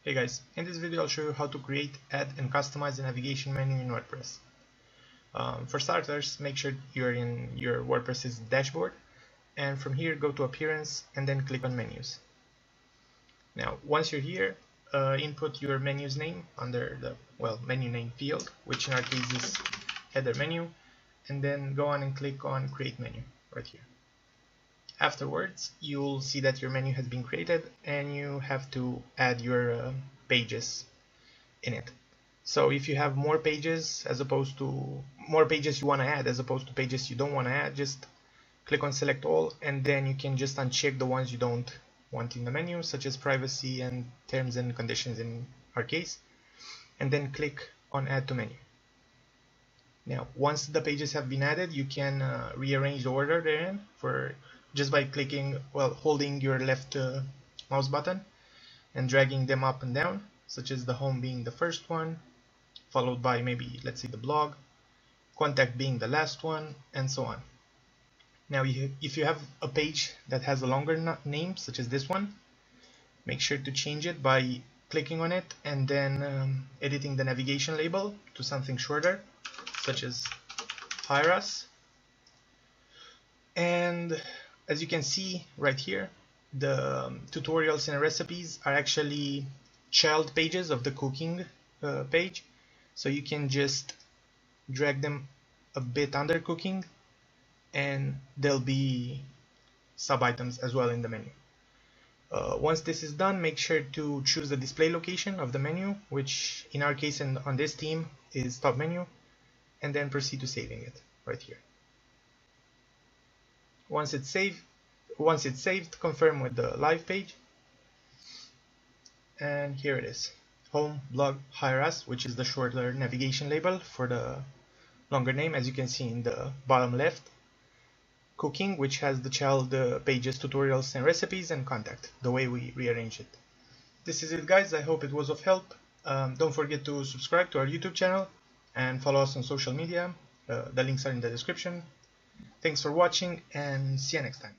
Hey guys, in this video I'll show you how to create, add and customize a navigation menu in WordPress. For starters, make sure you're in your WordPress's dashboard, and from here go to Appearance and then click on Menus. Now once you're here, input your menu's name under the menu name field, which in our case is header menu, and then go on and click on Create Menu right here. Afterwards, you'll see that your menu has been created and you have to add your pages in it. So if you have more pages you want to add as opposed to pages you don't want to add, just click on Select All, and then you can just uncheck the ones you don't want in the menu, such as privacy and terms and conditions in our case, and then click on Add to Menu. Now, once the pages have been added, you can rearrange the order they're in just by holding your left mouse button and dragging them up and down, such as the home being the first one, followed by maybe, let's say, the blog, contact being the last one, and so on. Now, if you have a page that has a longer name, such as this one, make sure to change it by clicking on it and then editing the navigation label to something shorter, such as Hire Us. And as you can see right here, the tutorials and recipes are actually child pages of the cooking page, so you can just drag them a bit under cooking and there'll be sub items as well in the menu. Once this is done, make sure to choose the display location of the menu, which in our case and on this theme is top menu, and then proceed to saving it right here. Once it's saved, confirm with the live page, and here it is: home, blog, Hire Us, which is the shorter navigation label for the longer name, as you can see in the bottom left; cooking, which has the child pages, tutorials and recipes; and contact, the way we rearrange it. This is it, guys. I hope it was of help. Don't forget to subscribe to our YouTube channel and follow us on social media. The links are in the description. Thanks for watching and see you next time.